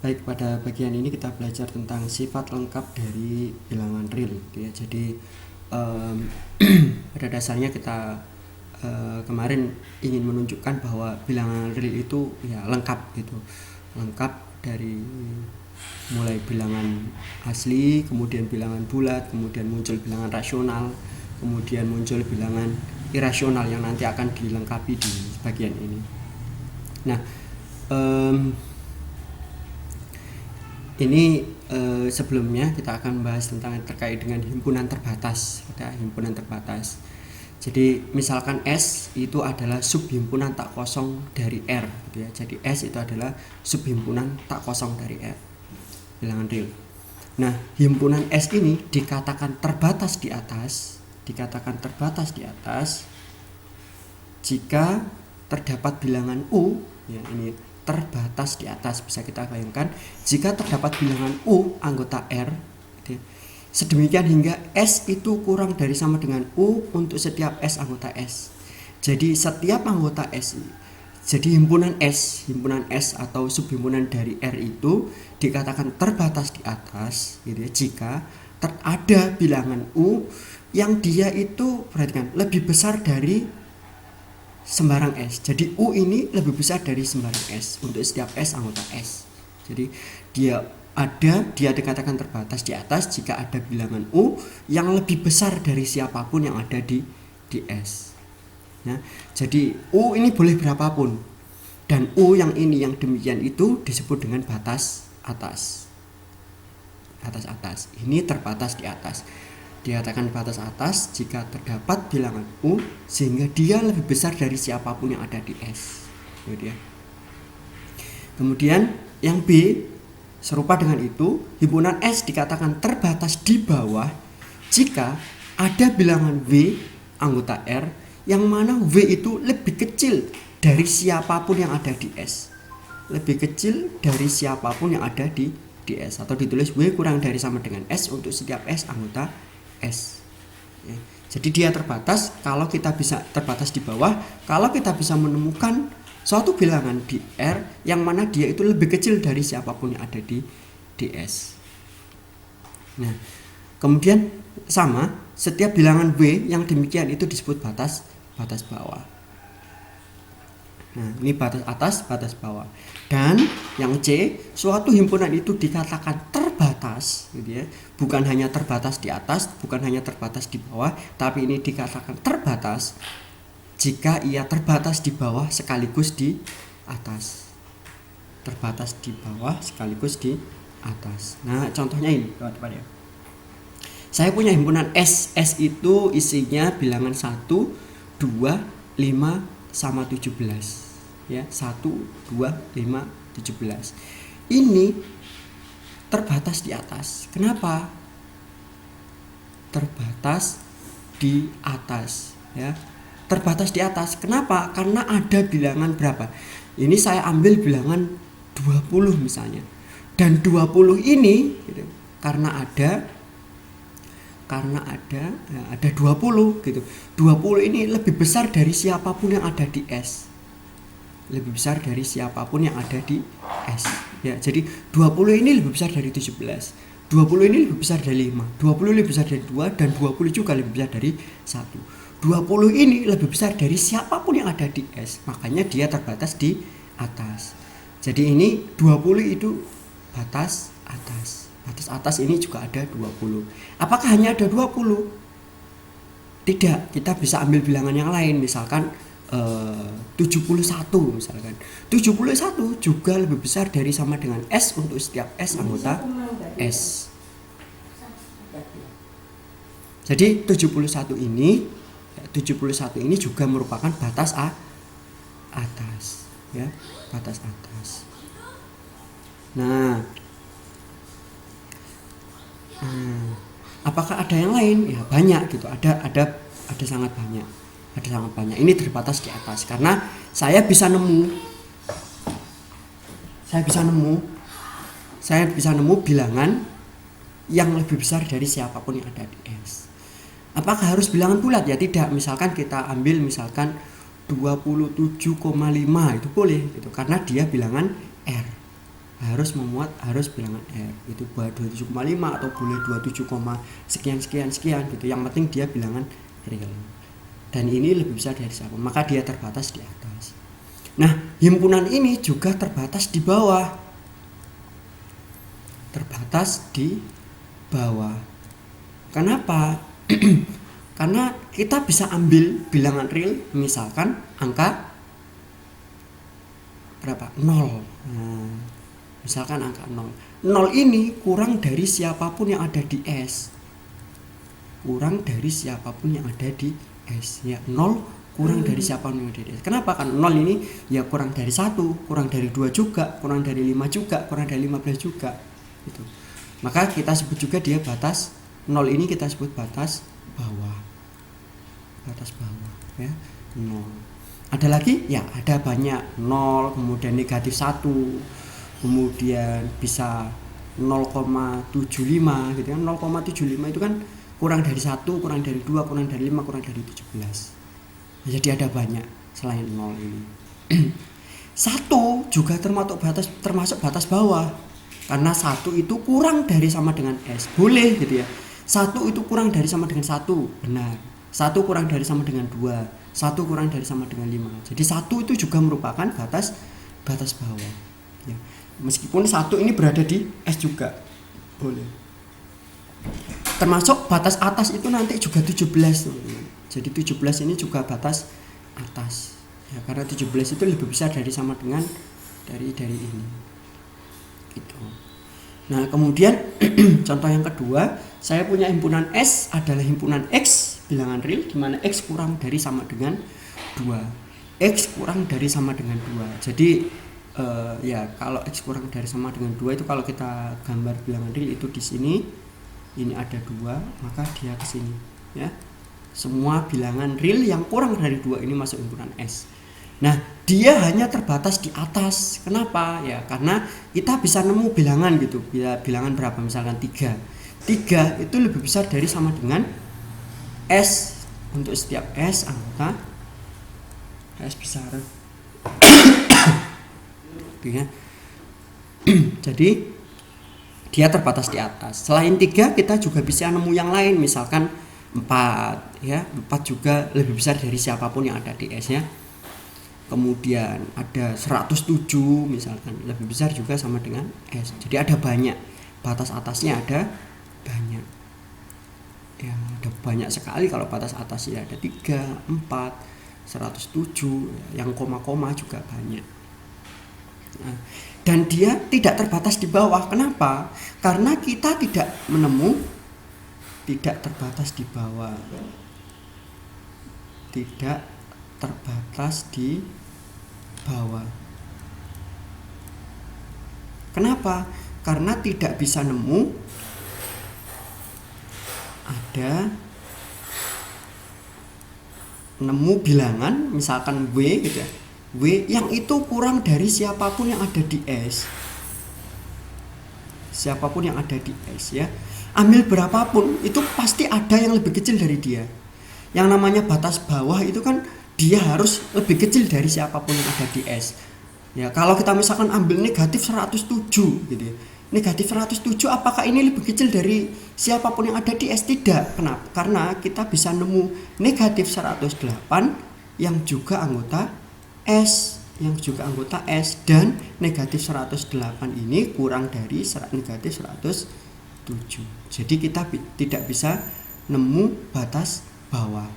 Baik, pada bagian ini kita belajar tentang sifat lengkap dari bilangan real gitu ya. Jadi em, pada dasarnya kita kemarin ingin menunjukkan bahwa bilangan real itu ya lengkap gitu. Lengkap dari mulai bilangan asli, kemudian bilangan bulat, kemudian muncul bilangan rasional, kemudian muncul bilangan irasional yang nanti akan dilengkapi di bagian ini. Nah, ini sebelumnya kita akan membahas tentang terkait dengan himpunan terbatas. Himpunan terbatas. Jadi misalkan S itu adalah subhimpunan tak kosong dari R gitu ya. Jadi S itu adalah subhimpunan tak kosong dari R. Bilangan real. Nah, himpunan S ini dikatakan terbatas di atas, jika terdapat bilangan U, ya ini terbatas di atas, bisa kita bayangkan jika terdapat bilangan U anggota R gitu, sedemikian hingga S itu kurang dari sama dengan U untuk setiap S anggota S. Jadi setiap anggota S, jadi himpunan S atau subhimpunan dari R itu dikatakan terbatas di atas gitu ya, jika ada bilangan U yang dia itu, perhatikan, lebih besar dari sembarang S. Jadi U ini lebih besar dari sembarang S untuk setiap S anggota S. Jadi dia dikatakan terbatas di atas jika ada bilangan U yang lebih besar dari siapapun yang ada di S. Ya, jadi U ini boleh berapapun, dan U yang ini yang demikian itu disebut dengan batas atas. Ini terbatas di atas. Dikatakan batas atas jika terdapat bilangan U sehingga dia lebih besar dari siapapun yang ada di S. Kemudian yang B serupa dengan itu, himpunan S dikatakan terbatas di bawah jika ada bilangan W anggota R yang mana W itu lebih kecil dari siapapun yang ada di S. Lebih kecil dari siapapun yang ada di S, atau ditulis W kurang dari sama dengan S untuk setiap S anggota S. Ya. Jadi dia terbatas kalau kita bisa terbatas di bawah kalau kita bisa menemukan suatu bilangan di R yang mana dia itu lebih kecil dari siapapun yang ada di S. Nah, kemudian sama, setiap bilangan W yang demikian itu disebut batas bawah. Nah, ini batas atas, batas bawah. Dan yang C, suatu himpunan itu dikatakan terbatas gitu ya. Bukan hanya terbatas di atas, bukan hanya terbatas di bawah, tapi ini dikatakan terbatas jika ia terbatas di bawah sekaligus di atas. Terbatas di bawah sekaligus di atas. Nah, contohnya ini, teman-teman ya. Saya punya himpunan S. S itu isinya bilangan 1, 2, 5 sama 17. Ya, 1, 2, 5, 17. Ini terbatas di atas. Kenapa? Terbatas di atas, ya. Terbatas di atas. Kenapa? Karena ada bilangan berapa? Ini saya ambil bilangan 20 misalnya. Dan 20 ini gitu, karena ada 20 gitu. 20 ini lebih besar dari siapapun yang ada di S. Lebih besar dari siapapun yang ada di S. Ya, jadi 20 ini lebih besar dari 17. 20 ini lebih besar dari 5. 20 lebih besar dari 2 dan 20 juga lebih besar dari 1. 20 ini lebih besar dari siapapun yang ada di S. Makanya dia terbatas di atas. Jadi ini 20 itu batas atas. Batas atas ini juga ada 20. Apakah hanya ada 20? Tidak, kita bisa ambil bilangan yang lain, misalkan 71 misalkan. 71 juga lebih besar dari sama dengan S untuk setiap S anggota S. Jadi 71 ini juga merupakan batas atas, ya, batas atas. Nah, apakah ada yang lain? Ya, banyak gitu. Ada sangat banyak. Ini terbatas di atas karena saya bisa nemu bilangan yang lebih besar dari siapapun yang ada di S. Apakah harus bilangan bulat? Ya tidak. Misalkan kita ambil 27,5 itu boleh gitu karena dia bilangan R. harus bilangan R itu buat 27,5 atau boleh 27, sekian gitu, yang penting dia bilangan real dan ini lebih besar dari 1, maka dia terbatas di atas. Nah, himpunan ini juga terbatas di bawah. Kenapa? Karena kita bisa ambil bilangan real, misalkan angka berapa? 0. Nah, misalkan angka 0. 0 ini kurang dari siapapun yang ada di S. Ya, 0 kurang dari siapapun yang ada di S. Kenapa? Kan 0 ini ya kurang dari 1, kurang dari 2 juga, kurang dari 5 juga, kurang dari 15 juga. Gitu. Maka kita sebut juga dia batas 0 ini kita sebut batas bawah. Ya. 0. Ada lagi? Ya, ada banyak. 0, kemudian negatif 1, kemudian bisa 0,75 gitu kan. 0,75 itu kan kurang dari 1, kurang dari 2, kurang dari 5, kurang dari 17. Jadi ada banyak selain 0 ini. 1 juga termasuk batas bawah. Karena 1 itu kurang dari sama dengan S. Boleh gitu ya. 1 itu kurang dari sama dengan 1, benar. 1 kurang dari sama dengan 2, 1 kurang dari sama dengan 5. Jadi 1 itu juga merupakan batas bawah. Ya. Meskipun 1 ini berada di S juga, boleh. Termasuk batas atas itu nanti juga 17, teman-teman. Jadi 17 ini juga batas atas. Ya, karena 17 itu lebih besar dari sama dengan dari ini. Gitu. Nah, kemudian contoh yang kedua, saya punya himpunan S adalah himpunan X bilangan real di mana X kurang dari sama dengan 2. X kurang dari sama dengan 2. Jadi ya kalau X kurang dari sama dengan 2 itu kalau kita gambar bilangan real itu di sini ini ada 2, maka dia ke sini ya. Semua bilangan real yang kurang dari 2 ini masuk himpunan S. Nah, dia hanya terbatas di atas. Kenapa? Ya, karena kita bisa nemu bilangan gitu. Bilangan berapa? Misalkan 3. 3 itu lebih besar dari sama dengan S. Untuk setiap S anggota S besar. Ya. Jadi dia terbatas di atas. Selain 3 kita juga bisa nemu yang lain, misalkan 4 ya. 4 juga lebih besar dari siapapun yang ada di S ya. Kemudian ada 107 misalkan, lebih besar juga sama dengan S. Jadi ada banyak, batas atasnya ada banyak ya, ada banyak sekali. Kalau batas atasnya ada 3, 4, 107 yang koma-koma juga banyak. Nah, dan dia tidak terbatas di bawah. Kenapa? Karena kita tidak terbatas di bawah, tidak terbatas di bawah. Kenapa? Karena tidak bisa nemu bilangan misalkan W gitu ya. W yang itu kurang dari siapapun yang ada di S. Siapapun yang ada di S ya. Ambil berapapun itu pasti ada yang lebih kecil dari dia. Yang namanya batas bawah itu kan dia harus lebih kecil dari siapapun yang ada di S. Ya, kalau kita misalkan ambil negatif 107 gitu ya. Negatif 107 apakah ini lebih kecil dari siapapun yang ada di S? Tidak. Kenapa? Karena kita bisa nemu negatif 108 yang juga anggota S, dan negatif 108 ini kurang dari negatif 107. Jadi kita tidak bisa nemu batas bawah.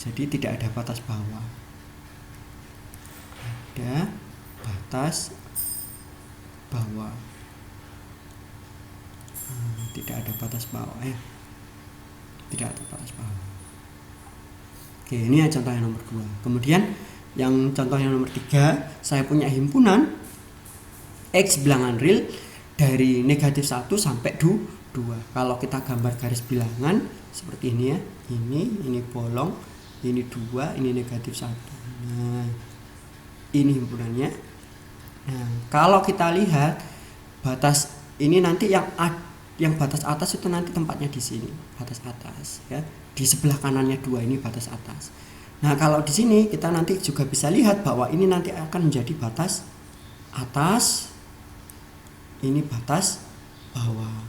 Jadi tidak ada batas bawah. Ada batas bawah. Tidak ada batas bawah ya. Tidak ada batas bawah. Oke, ini contoh yang nomor 2. Kemudian yang contoh yang nomor 3, saya punya himpunan X bilangan real dari negatif 1 sampai 2. Kalau kita gambar garis bilangan seperti ini ya. Ini bolong. Ini 2, ini negatif 1. Nah, ini himpunannya. Nah, kalau kita lihat batas ini nanti yang batas atas itu nanti tempatnya di sini, batas atas ya. Di sebelah kanannya 2 ini batas atas. Nah, kalau di sini kita nanti juga bisa lihat bahwa ini nanti akan menjadi batas atas ini batas bawah.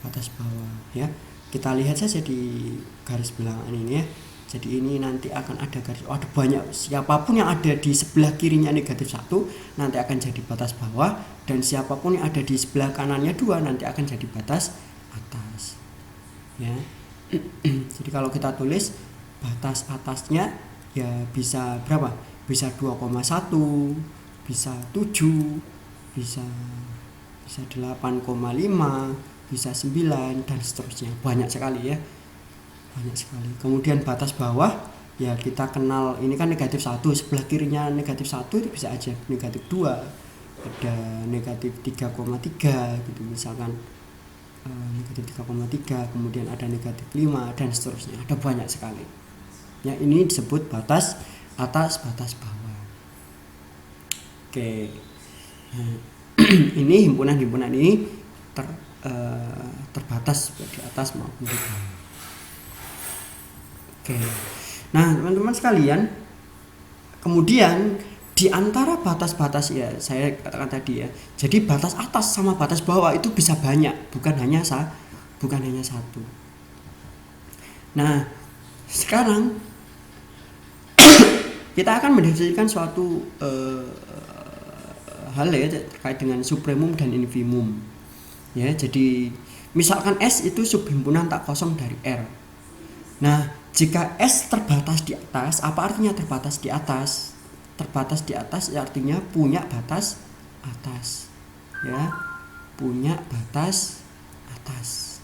Batas bawah ya. Kita lihat saja di garis bilangan ini ya. Jadi ini nanti akan ada garis, ada banyak, siapapun yang ada di sebelah kirinya negatif 1 nanti akan jadi batas bawah, dan siapapun yang ada di sebelah kanannya 2 nanti akan jadi batas atas ya. Jadi kalau kita tulis batas atasnya ya bisa berapa? Bisa 2,1, bisa 7, bisa 8,5, bisa 9 dan seterusnya. Banyak sekali ya. Banyak sekali. Kemudian batas bawah ya kita kenal, ini kan negatif 1, sebelah kirinya negatif 1 itu bisa aja negatif 2, ada negatif 3,3 gitu misalkan, negatif 3,3, kemudian ada negatif 5 dan seterusnya, ada banyak sekali ya. Ini disebut batas atas, batas bawah. Oke. Nah, ini himpunan-himpunan ini terbatas di atas maupun di bawah. Oke. Nah, teman-teman sekalian, kemudian di antara batas-batas ya saya katakan tadi ya. Jadi batas atas sama batas bawah itu bisa banyak, bukan hanya satu. Nah, sekarang kita akan mendefinisikan suatu hal ya terkait dengan supremum dan infimum. Ya, jadi misalkan S itu subhimpunan tak kosong dari R. Nah, jika S terbatas di atas, apa artinya terbatas di atas? Terbatas di atas ya artinya punya batas atas. Ya, punya batas atas.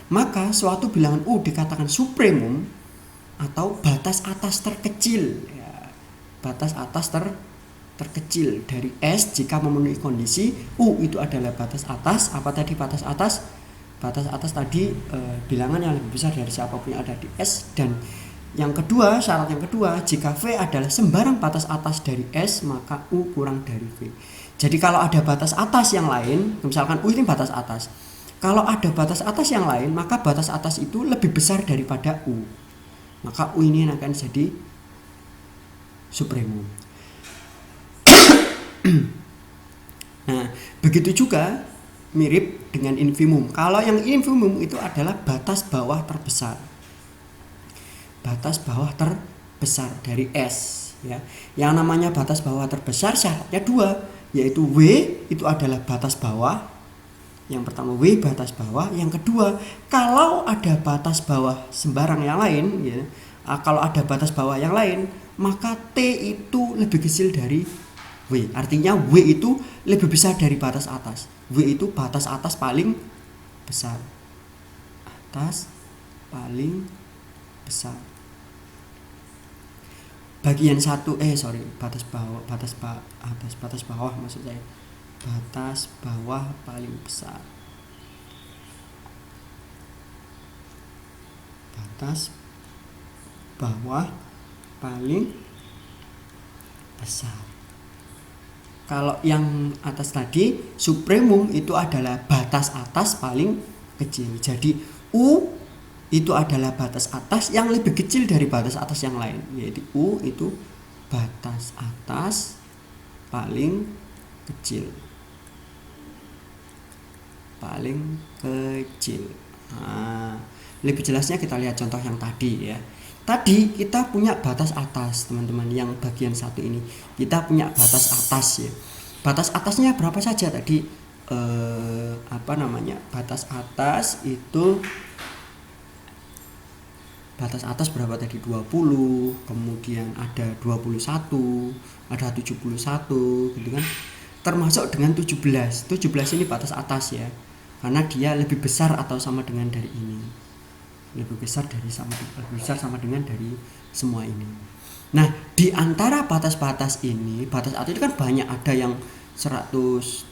Maka suatu bilangan U dikatakan supremum atau batas atas terkecil. Ya, batas atas terkecil dari S jika memenuhi kondisi U itu adalah batas atas. Apa tadi batas atas? Batas atas tadi bilangan yang lebih besar dari siapapun yang ada di S. Dan yang kedua, syarat yang kedua, jika V adalah sembarang batas atas dari S maka U kurang dari V. Jadi kalau ada batas atas yang lain, misalkan U ini batas atas, kalau ada batas atas yang lain maka batas atas itu lebih besar daripada U, maka U ini akan jadi supremum. Nah, begitu juga mirip dengan infimum. Kalau yang infimum itu adalah batas bawah terbesar. Batas bawah terbesar dari S ya. Yang namanya batas bawah terbesar syaratnya 2, yaitu W itu adalah batas bawah. Yang pertama W batas bawah, yang kedua kalau ada batas bawah sembarang yang lain ya. Kalau ada batas bawah yang lain, maka T itu lebih kecil dari W. Artinya W itu lebih besar dari batas atas. W itu batas atas paling besar. Atas paling besar. Bagian 1 batas bawah, batas bawah maksud saya. Batas bawah paling besar. Batas bawah paling besar. Kalau yang atas tadi supremum itu adalah batas atas paling kecil. Jadi U itu adalah batas atas yang lebih kecil dari batas atas yang lain, yaitu U itu batas atas paling kecil. Paling kecil. Nah, lebih jelasnya kita lihat contoh yang tadi ya. Tadi kita punya batas atas, teman-teman, yang bagian 1 ini. Kita punya batas atas ya. Batas atasnya berapa saja tadi? Batas atas itu batas atas berapa tadi? 20, kemudian ada 21, ada 71 gitu kan. Termasuk dengan 17. 17 ini batas atas ya. Karena dia lebih besar atau sama dengan dari ini. Lebih besar sama dengan dari semua ini. Nah, di antara batas-batas ini, batas atas itu kan banyak, ada yang 107,2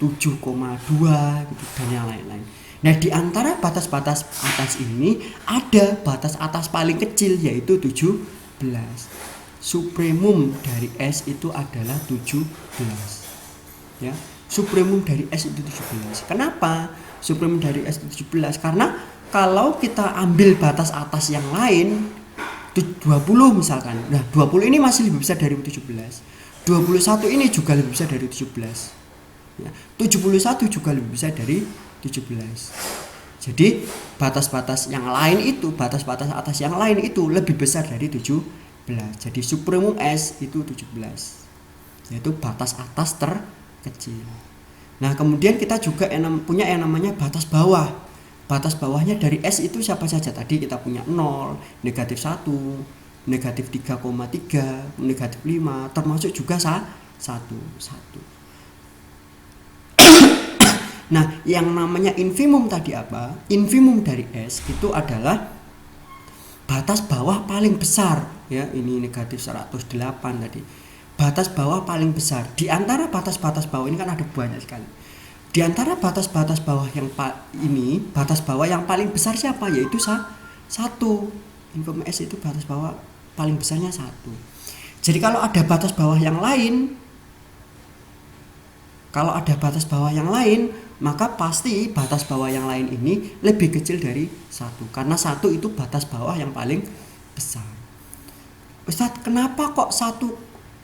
gitu dan yang lain-lain. Nah, di antara batas-batas atas ini ada batas atas paling kecil yaitu 17. Supremum dari S itu adalah 17. Ya, supremum dari S itu 17. Kenapa supremum dari S itu 17? Karena kalau kita ambil batas atas yang lain 20 misalkan. Nah, 20 ini masih lebih besar dari 17. 21 ini juga lebih besar dari 17. Ya, 71 juga lebih besar dari 17. Jadi batas-batas yang lain itu, batas-batas atas yang lain itu lebih besar dari 17. Jadi supremum S itu 17. Yaitu batas atas terkecil. Nah, kemudian kita juga punya yang namanya batas bawah. Batas bawahnya dari S itu siapa saja? Tadi kita punya 0, negatif 1, negatif 3,3, negatif 5, termasuk juga 1. Nah, yang namanya infimum tadi apa? Infimum dari S itu adalah batas bawah paling besar, ya. Ini negatif 108 tadi. Batas bawah paling besar. Di antara batas-batas bawah ini kan ada banyak sekali. Di antara batas-batas bawah yang ini, batas bawah yang paling besar siapa? Yaitu 1. Infimum S itu batas bawah paling besarnya 1. Jadi kalau ada batas bawah yang lain, maka pasti batas bawah yang lain ini lebih kecil dari 1. Karena 1 itu batas bawah yang paling besar. Ustadz, kenapa kok 1?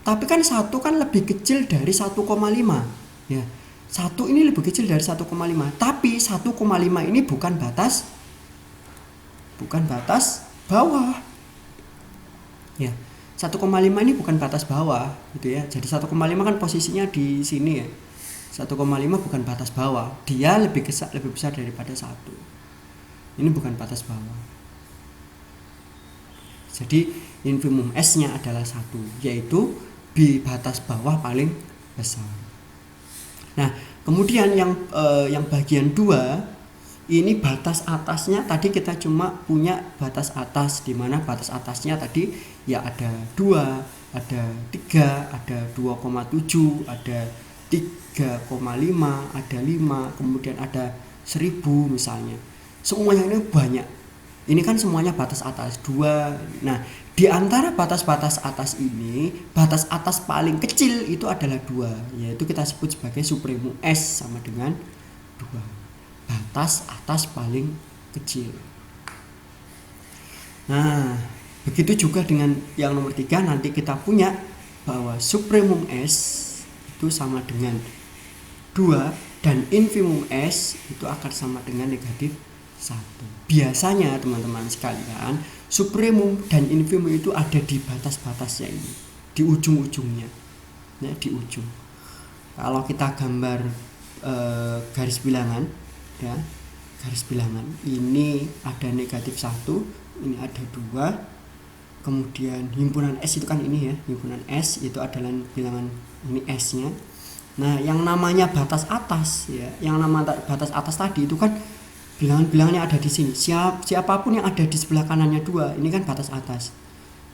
Tapi kan 1 kan lebih kecil dari 1,5. Ya, 1 ini lebih kecil dari 1,5. Tapi 1,5 ini bukan batas bawah. Ya, 1,5 ini bukan batas bawah gitu ya. Jadi 1,5 kan posisinya di sini ya. 1,5 bukan batas bawah. Dia lebih besar daripada 1. Ini bukan batas bawah. Jadi infimum S-nya adalah 1, yaitu di batas bawah paling besar. Nah, kemudian yang bagian 2 ini batas atasnya. Tadi kita cuma punya batas atas, di mana batas atasnya tadi ya ada 2, ada 3, ada 2,7, ada 3,5, ada 5, kemudian ada 1000 misalnya. Semuanya ini banyak. Ini kan semuanya batas atas 2. Nah, di antara batas-batas atas ini, batas atas paling kecil itu adalah 2, yaitu kita sebut sebagai supremum S sama dengan 2. Batas atas paling kecil. Nah, begitu juga dengan yang nomor 3, nanti kita punya bahwa supremum S itu sama dengan 2 dan infimum S itu akan sama dengan negatif 1. Biasanya teman-teman sekalian, supremum dan infimum itu ada di batas-batasnya ini, di ujung-ujungnya, ya, di ujung. Kalau kita gambar garis bilangan, ya, garis bilangan ini ada negatif 1, ini ada 2, kemudian himpunan S itu kan ini ya, himpunan S itu adalah bilangan ini S-nya. Nah, yang namanya batas atas ya, yang namanya batas atas tadi itu kan bilangan-bilangannya ada di sini. Siapapun yang ada di sebelah kanannya 2, ini kan batas atas.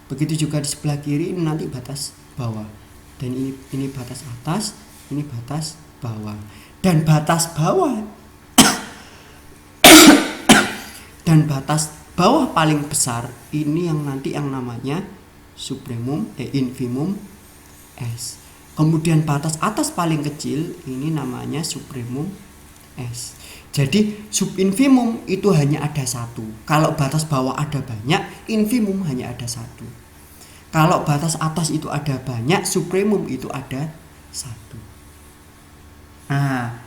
Begitu juga di sebelah kiri ini nanti batas bawah. Dan ini batas atas, ini batas bawah. Dan batas bawah dan batas bawah paling besar ini yang nanti yang namanya supremum infimum S. Kemudian batas atas paling kecil ini namanya supremum S. Jadi subinfimum itu hanya ada 1. Kalau batas bawah ada banyak, infimum hanya ada 1. Kalau batas atas itu ada banyak, supremum itu ada 1. Nah,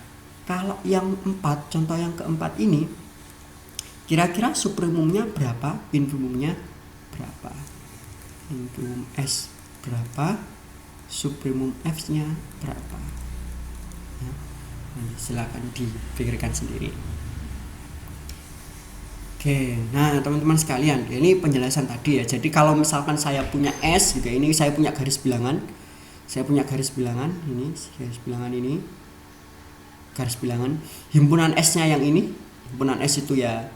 kalau yang 4, contoh yang keempat ini, kira-kira supremumnya berapa, infimumnya berapa? Infimum S berapa, supremum F-nya berapa? Ya, silakan dipikirkan sendiri. Oke, nah teman-teman sekalian, ini penjelasan tadi ya. Jadi kalau misalkan saya punya S gitu, ini saya punya garis bilangan. Ini garis bilangan ini. Garis bilangan himpunan S-nya yang ini. Himpunan S itu ya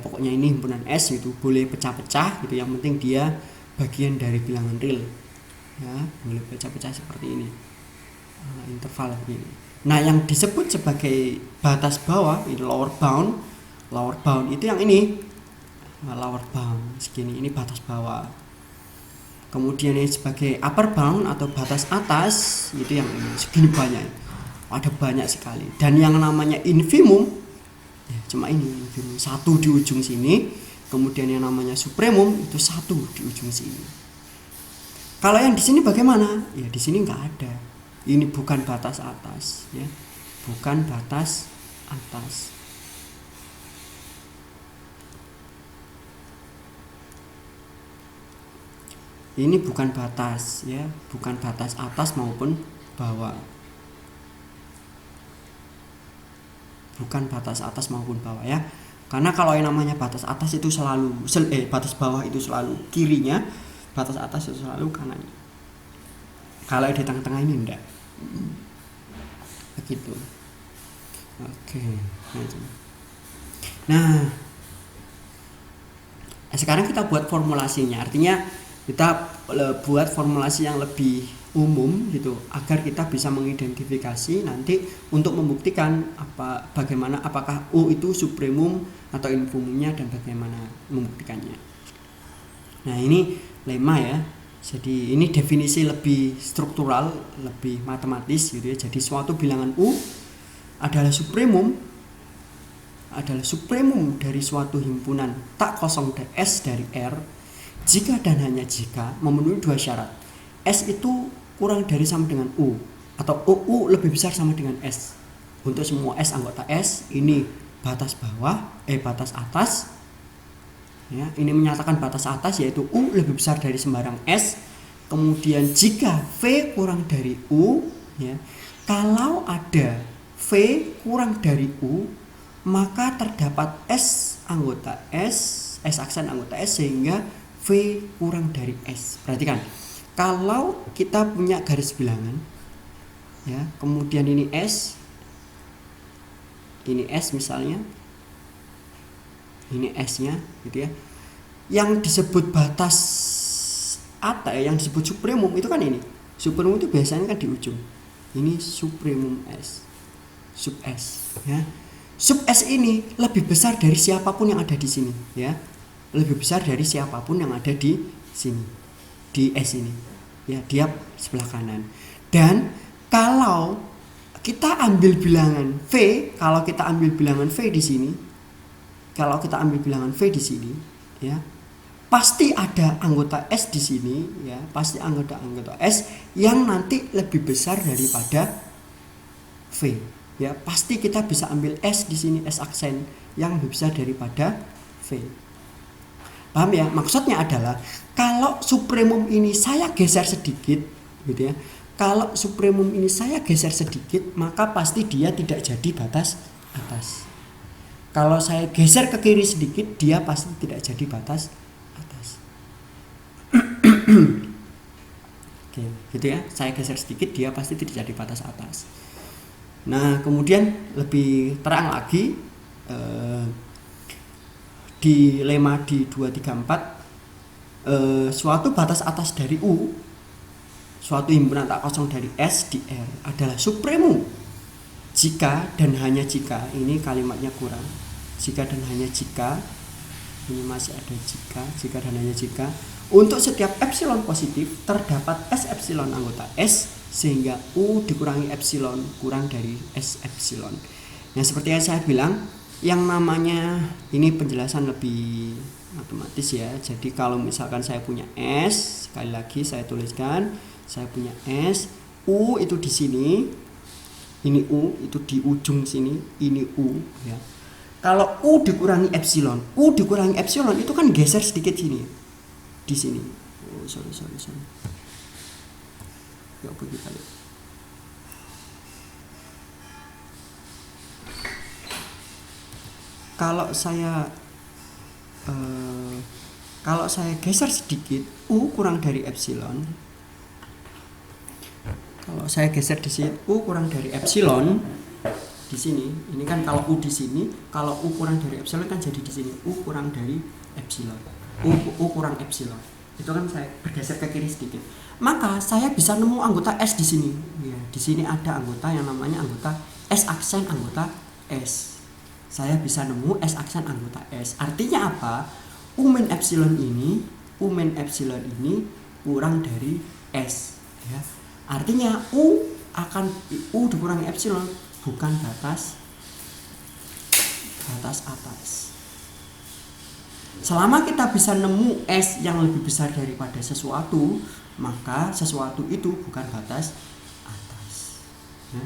pokoknya ini himpunan S itu boleh pecah-pecah gitu, yang penting dia bagian dari bilangan real. Ya, boleh pecah-pecah seperti ini. Interval ini. Nah, yang disebut sebagai batas bawah ini lower bound itu yang ini. Lower bound segini, ini batas bawah. Kemudian ini sebagai upper bound atau batas atas itu yang ini, segini banyak. Ada banyak sekali. Dan yang namanya infimum ya, cuma ini infimum 1 di ujung sini. Kemudian yang namanya supremum itu 1 di ujung sini. Kalau yang di sini bagaimana? Ya di sini nggak ada. Ini bukan batas atas ya. Bukan batas atas. Ini bukan batas ya, bukan batas atas maupun bawah. Bukan batas atas maupun bawah ya. Karena kalau yang namanya batas atas itu selalu batas bawah itu selalu kirinya, batas atas itu selalu kanannya. Kalau di tengah-tengah ini enggak. Begitu. Oke. Nah, sekarang kita buat formulasinya. Artinya kita buat formulasi yang lebih umum gitu agar kita bisa mengidentifikasi nanti untuk membuktikan bagaimana apakah U itu supremum atau infimumnya dan bagaimana membuktikannya. Nah, ini lemma ya. Jadi ini definisi lebih struktural, lebih matematis gitu ya. Jadi suatu bilangan U adalah supremum dari suatu himpunan tak kosong S dari R jika dan hanya jika memenuhi dua syarat. S itu kurang dari sama dengan U atau U lebih besar sama dengan S. Untuk semua S anggota S ini batas bawah, batas atas. Ya, ini menyatakan batas atas yaitu U lebih besar dari sembarang S. Kemudian jika V kurang dari U, ya, kalau ada V kurang dari U, maka terdapat S anggota S aksen anggota S sehingga V kurang dari S. Perhatikan, kalau kita punya garis bilangan, ya, kemudian ini S misalnya, ini S-nya, gitu ya. Yang disebut batas atas, yang disebut supremum itu kan ini. Supremum itu biasanya kan di ujung. Ini supremum S, sub S, ya. Sub S ini lebih besar dari siapapun yang ada di sini, ya. Lebih besar dari siapapun yang ada di sini, di S ini, ya, dia sebelah kanan. Dan kalau kita ambil bilangan V, ya, pasti ada anggota S di sini, ya, pasti anggota S yang nanti lebih besar daripada V, ya, pasti kita bisa ambil S di sini, S aksen yang lebih besar daripada V. Paham ya? Maksudnya adalah kalau supremum ini saya geser sedikit, gitu ya. Kalau supremum ini saya geser sedikit, maka pasti dia tidak jadi batas atas. Kalau saya geser ke kiri sedikit, dia pasti tidak jadi batas atas. Oke, gitu ya. Saya geser sedikit, dia pasti tidak jadi batas atas. Nah, kemudian lebih terang lagi di lemma di 234, suatu batas atas dari U, suatu himpunan tak kosong dari S di R adalah supremum jika dan hanya jika, ini kalimatnya kurang, jika dan hanya jika, ini masih ada jika dan hanya jika, untuk setiap epsilon positif terdapat S epsilon anggota S sehingga U dikurangi epsilon kurang dari S epsilon. Nah, seperti yang saya bilang, yang namanya ini penjelasan lebih matematis ya. Jadi kalau misalkan saya punya S, sekali lagi saya tuliskan, saya punya S, U itu di sini, ini U itu di ujung sini, ini U, ya. Kalau U dikurangi epsilon itu kan geser sedikit sini, di sini. Oh, sorry. Ya, begitu. Kalau saya geser sedikit, U kurang dari epsilon. Kalau saya geser di sini, U kurang dari epsilon di sini. Ini kan kalau U di sini, kalau U kurang dari epsilon kan jadi di sini U kurang dari epsilon. U kurang epsilon. Itu kan saya bergeser ke kiri sedikit. Maka saya bisa nemu anggota S di sini. Ya, di sini ada anggota yang namanya anggota S aksen anggota S. Saya bisa nemu S aksen anggota S. Artinya apa? U min epsilon ini kurang dari S, ya. Artinya U dikurangi epsilon bukan batas atas. Selama kita bisa nemu S yang lebih besar daripada sesuatu, maka sesuatu itu bukan batas atas. ya,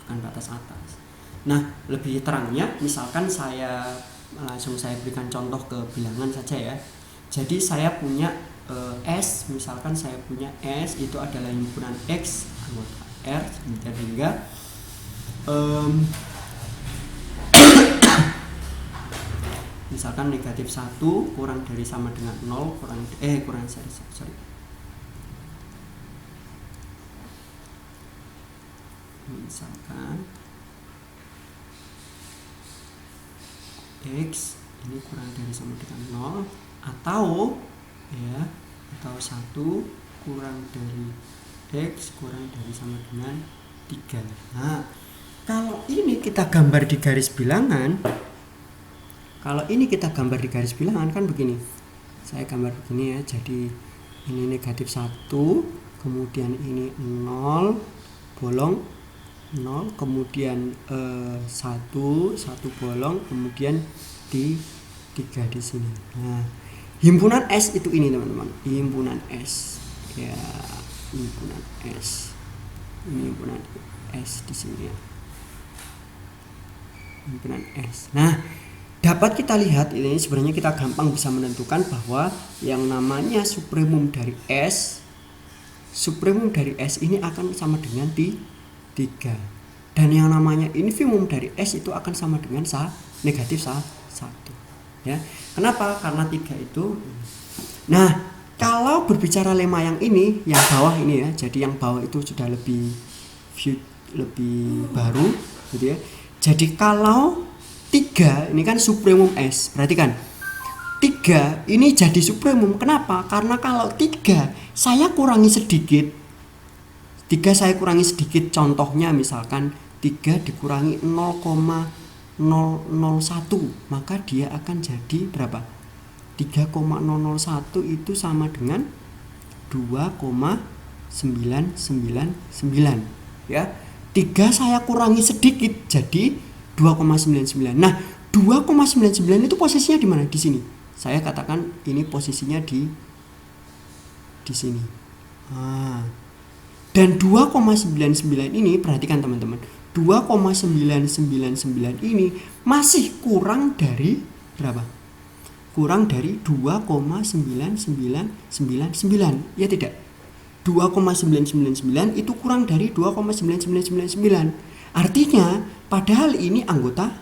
bukan batas atas. Nah, lebih terangnya misalkan saya berikan contoh ke bilangan saja ya. Jadi saya punya S, misalkan saya punya S itu adalah himpunan X anggota R hingga misalkan negatif 1 kurang dari sama dengan 0 misalkan X ini kurang dari sama dengan 0 atau 1 kurang dari X kurang dari sama dengan 3. Nah, kalau ini kita gambar di garis bilangan, kan begini. Saya gambar begini ya. Jadi ini negatif 1, kemudian ini 0 bolong 0, kemudian 1 bolong, kemudian di 3 di sini. Nah, himpunan S itu ini teman-teman, himpunan S ya, himpunan S ini, himpunan S di sini ya, himpunan S. Nah, dapat kita lihat ini sebenarnya kita gampang bisa menentukan bahwa yang namanya supremum dari S ini akan sama dengan 3, dan yang namanya infimum dari S itu akan sama dengan negatif 1 ya. Kenapa? Karena 3 itu. Nah, kalau berbicara lemma yang ini, yang bawah ini ya, jadi yang bawah itu sudah lebih baru gitu ya. Jadi kalau 3 ini kan supremum S, perhatikan 3 ini jadi supremum. Kenapa? Karena kalau 3 saya kurangi sedikit, contohnya misalkan 3 dikurangi 0,001, maka dia akan jadi berapa? 3,001 itu sama dengan 2,999 ya. 3 saya kurangi sedikit jadi 2,99. Nah, 2,99 itu posisinya di mana? Di sini. Saya katakan ini posisinya di sini. Dan 2,99 ini, perhatikan teman-teman, 2,999 ini masih kurang dari berapa? Kurang dari 2,9999, ya tidak? 2,999 itu kurang dari 2,9999. Artinya padahal ini anggota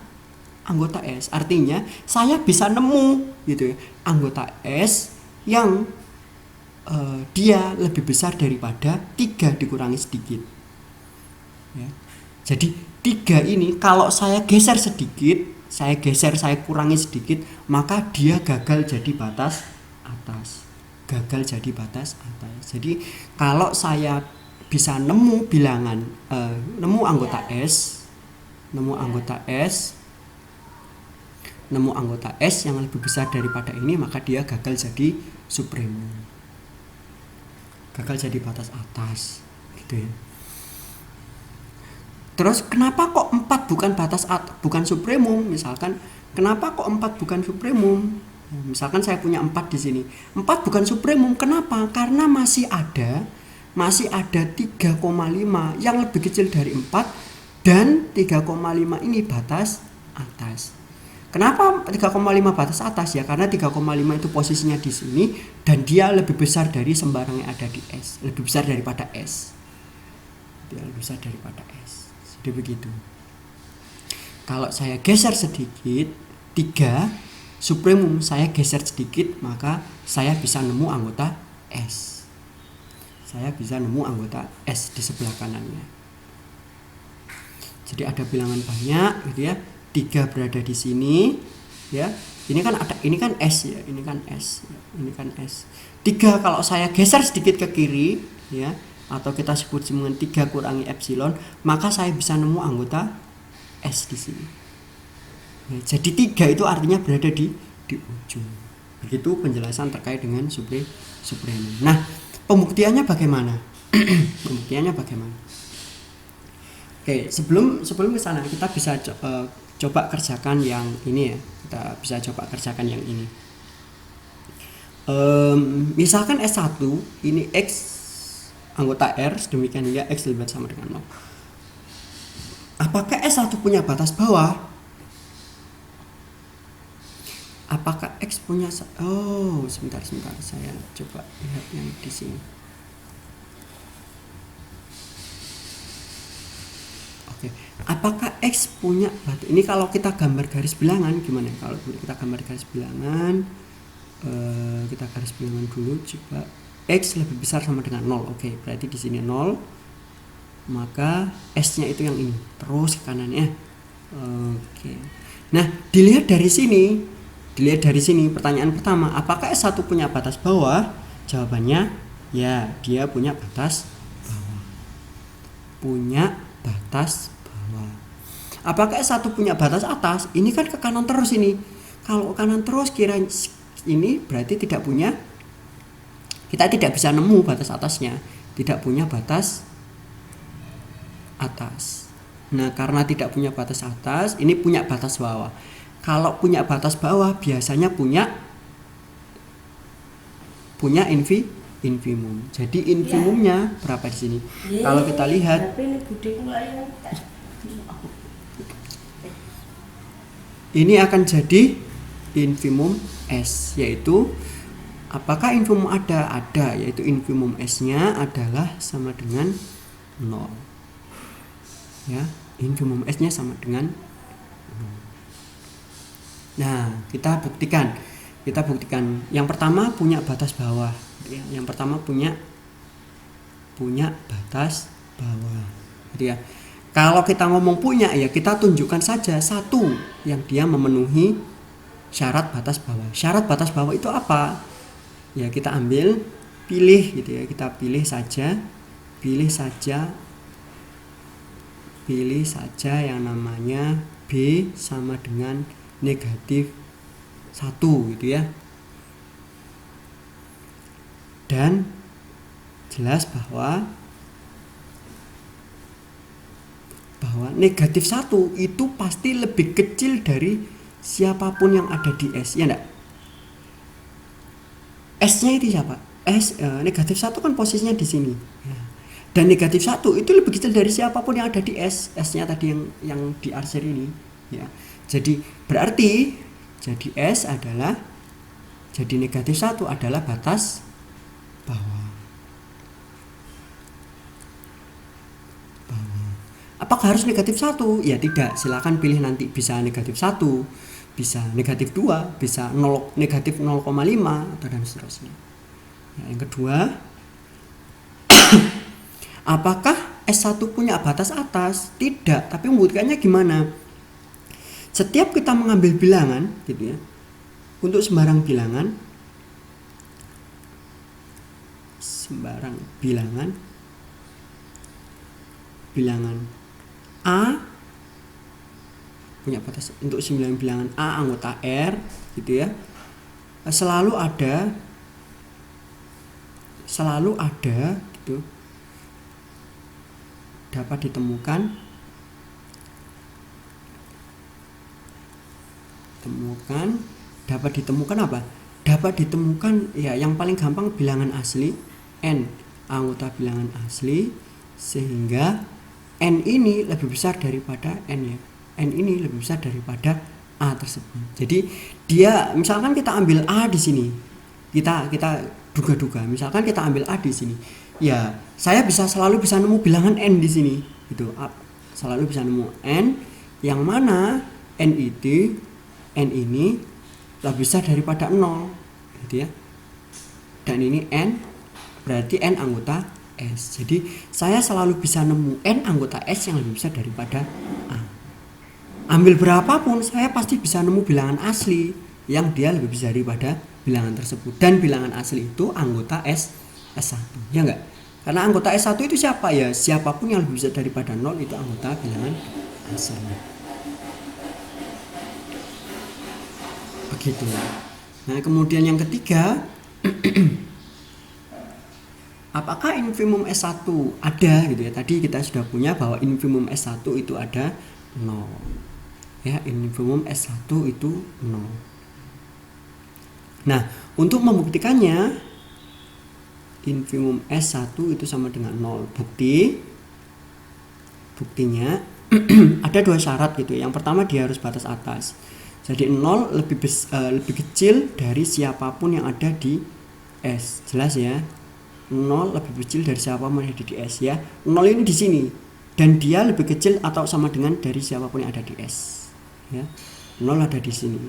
S. Artinya saya bisa nemu gitu ya, anggota S yang dia lebih besar daripada 3 dikurangi sedikit ya. Jadi 3 ini kalau saya geser sedikit, saya kurangi sedikit, maka dia gagal jadi batas atas. Jadi kalau saya bisa nemu bilangan, nemu anggota S yang lebih besar daripada ini, maka dia gagal jadi supremum, gagal jadi batas atas gitu ya. Terus kenapa kok 4 bukan supremum? Misalkan kenapa kok 4 bukan supremum? Misalkan saya punya 4 di sini. 4 bukan supremum. Kenapa? Karena masih ada 3,5 yang lebih kecil dari 4, dan 3,5 ini batas atas. Kenapa 3,5 batas atas ya? Karena 3,5 itu posisinya di sini dan dia lebih besar dari sembarang yang ada di S, lebih besar daripada S. Jadi begitu. Kalau saya geser sedikit 3 supremum, saya geser sedikit, maka saya bisa nemu anggota S. Di sebelah kanannya. Jadi ada bilangan banyak gitu ya. 3 berada di sini ya. Ini kan S ya, ini kan S. 3 kalau saya geser sedikit ke kiri ya, atau kita sebut dengan 3 kurangi epsilon, maka saya bisa nemu anggota S di sini. Ya, jadi 3 itu artinya berada di ujung. Begitu penjelasan terkait dengan supremum. Nah, pembuktiannya bagaimana? Oke, sebelum ke sana kita bisa coba kerjakan yang ini ya. Misalkan S1 ini X anggota R sedemikian hingga X lebih sama dengan 0. Apakah S1 punya batas bawah? Apakah X punya sebentar saya coba lihat yang di sini. Oke, apakah X punya batas? Ini kalau kita gambar garis bilangan gimana? Kalau kita gambar garis bilangan, kita garis bilangan dulu, coba X lebih besar sama dengan 0. Oke, berarti di sini 0, maka S-nya itu yang ini, terus ke kanannya. Oke. Nah, dilihat dari sini pertanyaan pertama, apakah S1 punya batas bawah? Jawabannya ya, dia punya batas bawah. Punya batas bawah. Apakah S1 punya batas atas? Ini kan ke kanan terus ini. Kalau ke kanan terus kira ini berarti kita tidak bisa nemu batas atasnya, tidak punya batas atas. Nah, karena tidak punya batas atas, ini punya batas bawah. Kalau punya batas bawah biasanya punya infimum. Jadi infimumnya berapa di sini? Kalau kita lihat, ini akan jadi infimum S, yaitu apakah infimum ada? Ada, yaitu infimum S-nya adalah sama dengan 0. Ya, infimum S-nya sama dengan 0. Nah, kita buktikan. Yang pertama punya batas bawah. Yang pertama punya batas bawah. Jadi ya, kalau kita ngomong punya ya kita tunjukkan saja satu yang dia memenuhi syarat batas bawah. Syarat batas bawah itu apa? Ya kita pilih gitu ya. Kita pilih saja yang namanya B sama dengan negatif 1 gitu ya. Dan jelas bahwa negatif 1 itu pasti lebih kecil dari siapapun yang ada di S, ya enggak? S-nya itu siapa? Negatif 1 kan posisinya di sini. Ya. Dan negatif 1 itu lebih kecil dari siapapun yang ada di S. S-nya tadi yang di arsir ini, ya. Jadi berarti negatif 1 adalah batas bawah. Apakah harus negatif 1? Ya tidak, silakan pilih nanti, bisa negatif 1, bisa negatif 2, bisa negatif 0,5 atau dan seterusnya. Ya, yang kedua, apakah S1 punya batas atas? Tidak, tapi membuktikannya gimana? Setiap kita mengambil bilangan gitu ya, untuk sembarang bilangan A punya batas untuk 9 bilangan A anggota R gitu ya, selalu ada gitu, dapat ditemukan apa? Dapat ditemukan ya yang paling gampang bilangan asli N, anggota bilangan asli, sehingga N ini lebih besar daripada N ya. N ini lebih besar daripada A tersebut. Jadi dia misalkan kita ambil A di sini. Kita duga-duga misalkan kita ambil A di sini. Ya, saya selalu bisa nemu bilangan N di sini gitu. Selalu bisa nemu N yang mana N ini lebih besar daripada 0 gitu ya. Dan ini N berarti N anggota S. Jadi saya selalu bisa nemu N anggota S yang lebih besar daripada A. Ambil berapapun saya pasti bisa nemu bilangan asli yang dia lebih besar daripada bilangan tersebut. Dan bilangan asli itu anggota S1, ya enggak? Karena anggota S1 itu siapa ya? Siapapun yang lebih besar daripada 0 itu anggota bilangan asli. Begitu. Nah, kemudian yang ketiga, apakah infimum S1 ada gitu ya? Tadi kita sudah punya bahwa infimum S1 itu ada 0. Ya, infimum S1 itu 0. Nah, untuk membuktikannya infimum S1 itu sama dengan 0. Buktinya ada dua syarat gitu. Yang pertama dia harus batas atas. Jadi 0 lebih kecil dari siapapun yang ada di S. Jelas ya? 0 lebih kecil dari siapapun yang ada di S ya. 0 ini di sini dan dia lebih kecil atau sama dengan dari siapapun yang ada di S. Ya. 0 ada di sini.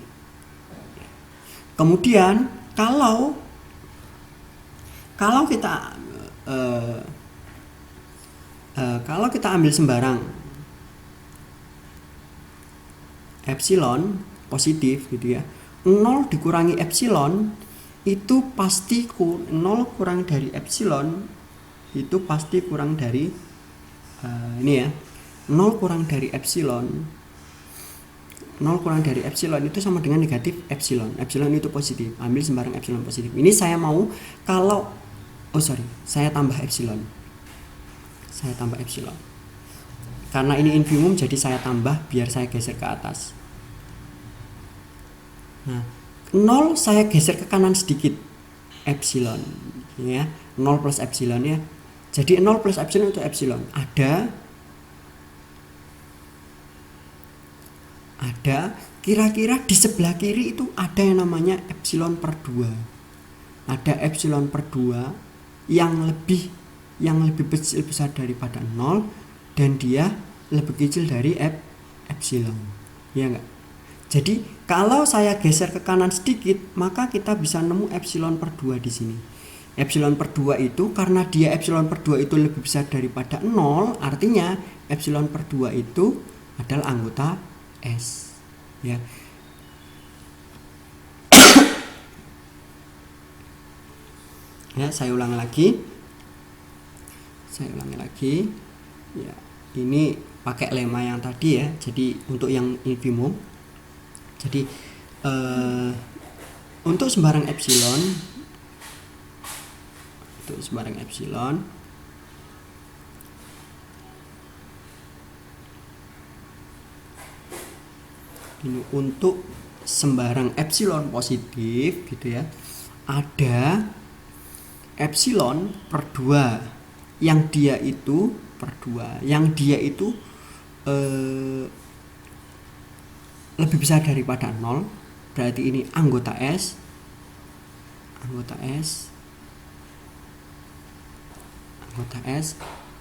Kemudian kalau kita ambil sembarang epsilon positif gitu ya, 0 dikurangi epsilon itu pasti 0 kurang dari epsilon itu pasti kurang dari ini ya, 0 kurang dari epsilon itu sama dengan negatif epsilon. Epsilon itu positif. Ambil sembarang epsilon positif. Ini saya mau saya tambah epsilon. Karena ini infimum jadi saya tambah biar saya geser ke atas. Nah, 0 saya geser ke kanan sedikit. Epsilon ya. 0 plus epsilon ya. Jadi 0 plus epsilon itu epsilon. Ada kira-kira di sebelah kiri itu ada yang namanya epsilon per 2. Ada epsilon per 2 yang lebih besar daripada 0 dan dia lebih kecil dari epsilon. Ya enggak? Jadi kalau saya geser ke kanan sedikit, maka kita bisa nemu epsilon per 2 di sini. Epsilon per 2 itu karena dia epsilon per 2 itu lebih besar daripada 0, artinya epsilon per 2 itu adalah anggota S. Ya. Ya, saya ulangi lagi. Ya, ini pakai lema yang tadi ya. Jadi untuk yang infimum. Jadi untuk sembarang epsilon ini untuk sembarang epsilon positif gitu ya, ada epsilon per 2 yang dia itu lebih besar daripada 0, berarti ini anggota S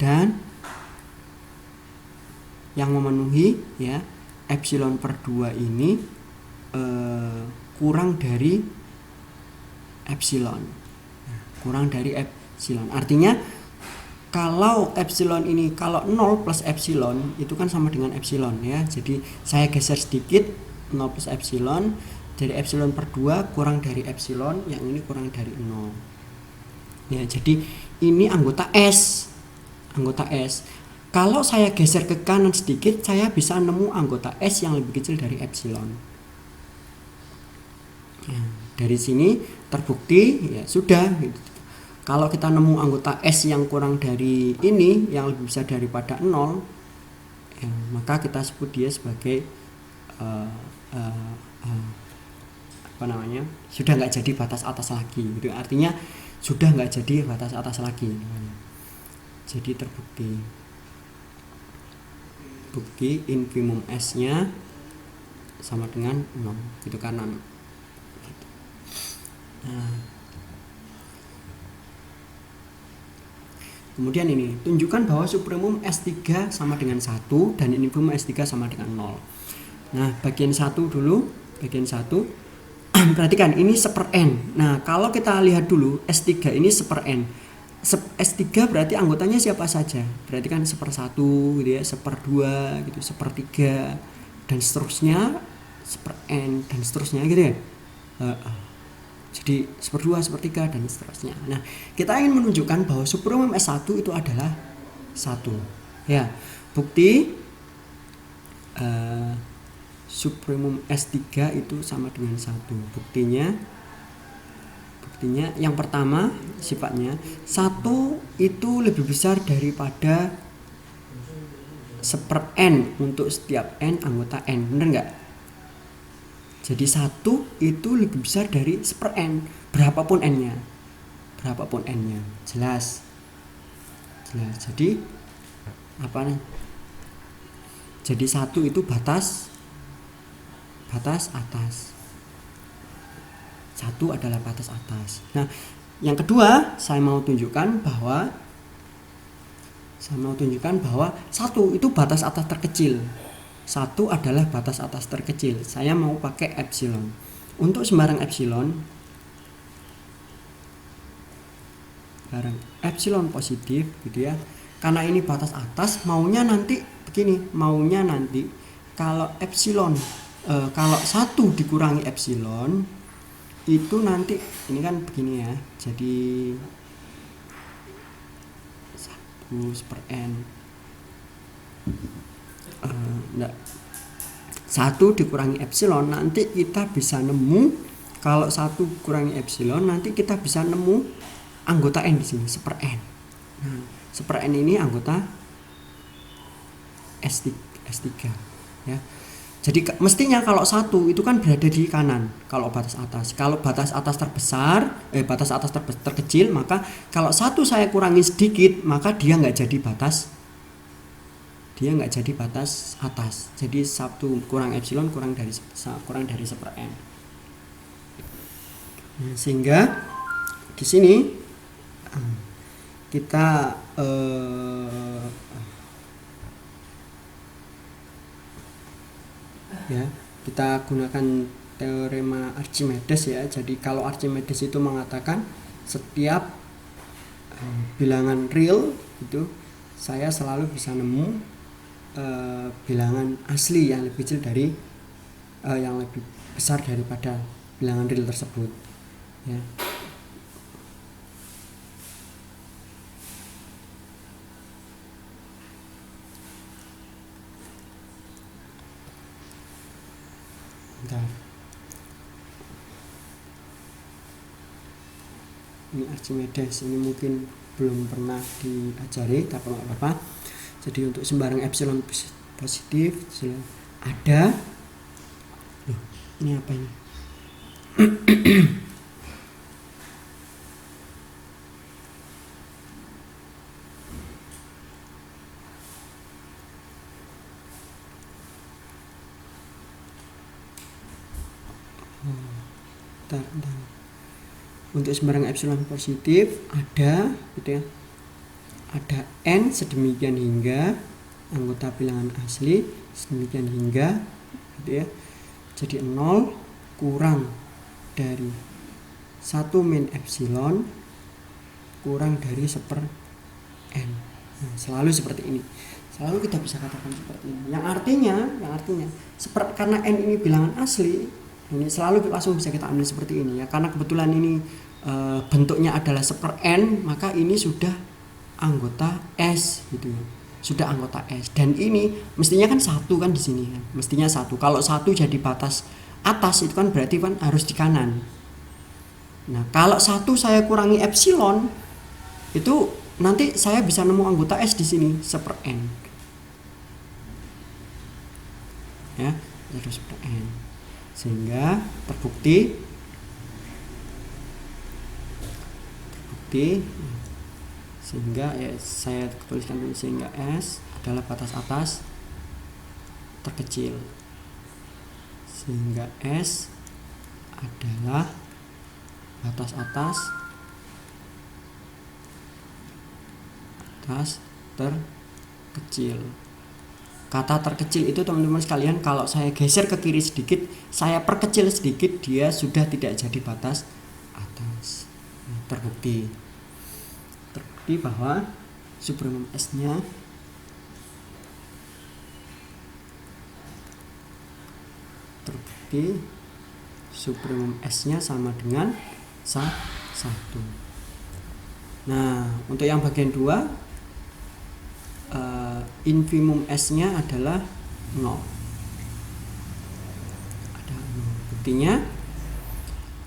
dan yang memenuhi ya epsilon per 2 ini kurang dari epsilon. Artinya kalau epsilon ini, kalau 0 plus epsilon itu kan sama dengan epsilon ya. Jadi saya geser sedikit, 0 plus epsilon, dari epsilon per 2 kurang dari epsilon, yang ini kurang dari 0. Ya, jadi ini anggota S. Kalau saya geser ke kanan sedikit, saya bisa nemu anggota S yang lebih kecil dari epsilon. Ya, dari sini terbukti ya sudah gitu. Kalau kita nemu anggota S yang kurang dari ini, yang lebih besar daripada 0, ya, maka kita sebut dia sebagai sudah nggak jadi batas atas lagi gitu. Artinya sudah nggak jadi batas atas lagi. Jadi bukti infimum S-nya sama dengan 0 gitu kanan. Nah, kemudian ini tunjukkan bahwa supremum S3 sama dengan 1 dan infimum S3 sama dengan 0. Nah, bagian 1 dulu. Perhatikan ini 1/n. Nah, kalau kita lihat dulu S3 ini 1/n. S3 berarti anggotanya siapa saja? Berarti kan 1/1 gitu ya, 1/2 gitu, 1/3 dan seterusnya 1/n dan seterusnya gitu ya. Jadi 1/2, 1/3 dan seterusnya. Nah, kita ingin menunjukkan bahwa supremum S1 itu adalah 1. Ya, bukti supremum S3 itu sama dengan 1. Buktinya yang pertama sifatnya 1 itu lebih besar daripada 1/n untuk setiap n anggota n. Bener nggak? Jadi 1 itu lebih besar dari 1/n berapapun n-nya. berapapun n-nya. Jelas. Jadi apa nih? Jadi 1 itu batas atas. 1 adalah batas atas. Nah, yang kedua saya mau tunjukkan bahwa 1 itu batas atas terkecil. 1 adalah batas atas terkecil. Saya mau pakai epsilon. Untuk sembarang epsilon positif gitu ya. Karena ini batas atas, maunya nanti kalau epsilon kalau 1 dikurangi epsilon itu nanti ini kan begini ya. Jadi 1/n 1 dikurangi epsilon, nanti kita bisa nemu kalau 1 kurangi epsilon, nanti kita bisa nemu anggota n di sini 1/n. Nah, 1/n ini anggota S3 ya. Jadi mestinya kalau 1 itu kan berada di kanan kalau batas atas. Kalau batas atas terkecil, maka kalau 1 saya kurangi sedikit, maka dia nggak jadi batas atas. Jadi 1 kurang epsilon kurang dari 1/n. Nah, sehingga di sini kita kita gunakan teorema Archimedes ya. Jadi kalau Archimedes itu mengatakan setiap bilangan real itu saya selalu bisa nemu bilangan asli yang lebih kecil dari yang lebih besar daripada bilangan real tersebut ya. Ini Archimedes, ini mungkin belum pernah diajari tapi nggak apa-apa. Jadi untuk sembarang epsilon positif ada. Loh, ini apa ini? Untuk sembarang epsilon positif ada gitu ya. Ada n sedemikian hingga anggota bilangan asli sedemikian hingga gitu ya. Jadi 0 kurang dari 1 min epsilon kurang dari 1/n. Nah, selalu seperti ini. Selalu kita bisa katakan seperti ini. Yang artinya karena n ini bilangan asli, ini selalu langsung bisa kita ambil seperti ini ya. Karena kebetulan ini bentuknya adalah 1/n, maka ini sudah anggota S gitu ya. Sudah anggota S. Dan ini mestinya kan 1 kan di sini kan. Mestinya 1. Kalau 1 jadi batas atas itu kan berarti kan harus di kanan. Nah, kalau 1 saya kurangi epsilon itu nanti saya bisa nemu anggota S di sini 1/n. Ya, terus 1/n. Sehingga terbukti sehingga ya saya tuliskan dulu, sehingga S adalah batas atas terkecil. Sehingga S adalah batas atas terkecil. Kata terkecil itu teman-teman sekalian, kalau saya geser ke kiri sedikit, saya perkecil sedikit, dia sudah tidak jadi batas atas. Terbukti bahwa supremum S-nya sama dengan 1. Nah, untuk yang bagian 2 infimum S-nya adalah 0. Ada 0. Buktinya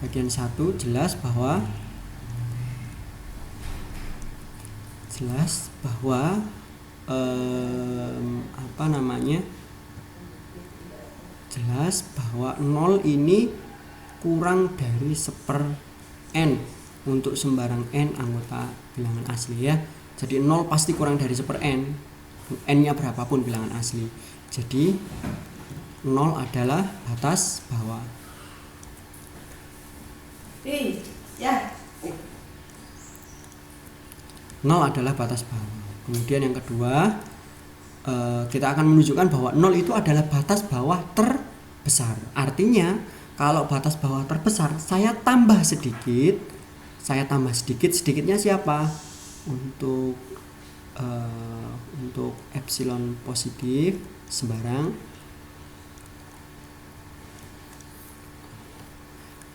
bagian 1 jelas bahwa jelas bahwa 0 ini kurang dari 1/n untuk sembarang n anggota bilangan asli ya. Jadi 0 pasti kurang dari 1/n, n-nya berapapun bilangan asli. Jadi 0 adalah batas bawah. Ya. 0 adalah batas bawah. Kemudian yang kedua, kita akan menunjukkan bahwa 0 itu adalah batas bawah terbesar. Artinya kalau batas bawah terbesar saya tambah sedikit, sedikitnya siapa? Untuk epsilon positif sembarang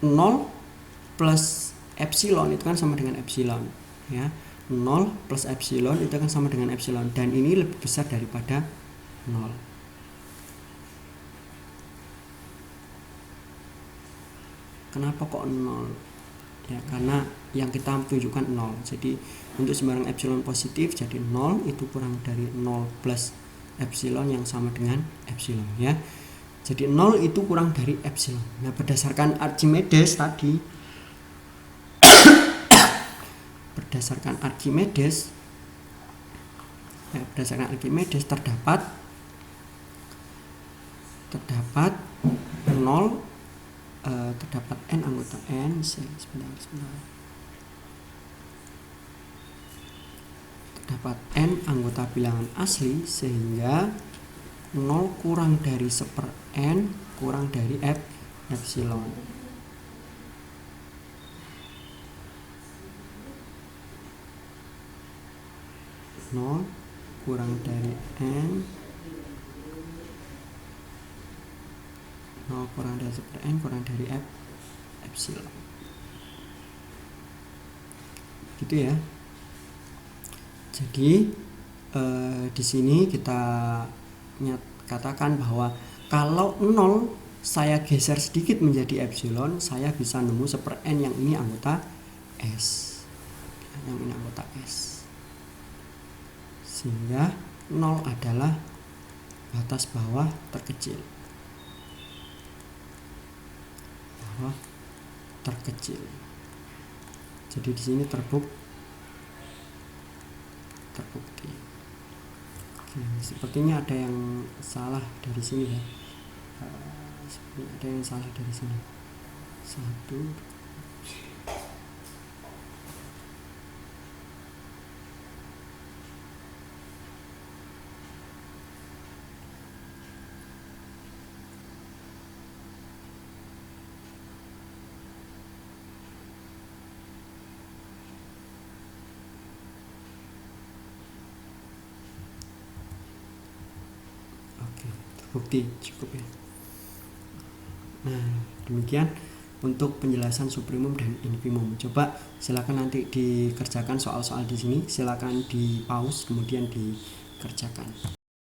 0 plus epsilon itu kan sama dengan epsilon ya. 0 plus epsilon itu kan sama dengan epsilon, dan ini lebih besar daripada 0. Kenapa kok 0? Ya, karena yang kita tunjukkan 0. Jadi untuk sembarang epsilon positif, jadi 0 itu kurang dari 0 plus epsilon yang sama dengan epsilon ya. Jadi 0 itu kurang dari epsilon. Nah, berdasarkan Archimedes tadi, berdasarkan Archimedes terdapat 0 terdapat n anggota n terdapat n anggota bilangan asli, sehingga 0 kurang dari 1/n kurang dari epsilon. Kurang dari n, 0 kurang dari 1/n kurang dari epsilon. Gitu ya. Jadi di sini kita katakan bahwa kalau 0 saya geser sedikit menjadi epsilon, saya bisa nemu 1/n yang ini anggota S. Yang ini anggota S. Sehingga 0 adalah batas bawah terkecil. Jadi di sini terbukti. Oke, sepertinya ada yang salah dari sini ya. Sepertinya ada yang salah dari sini. 1. Bukti cukup ya. Nah, demikian untuk penjelasan suprimum dan infimum. Coba silakan nanti dikerjakan soal-soal di sini, silakan di pause kemudian dikerjakan.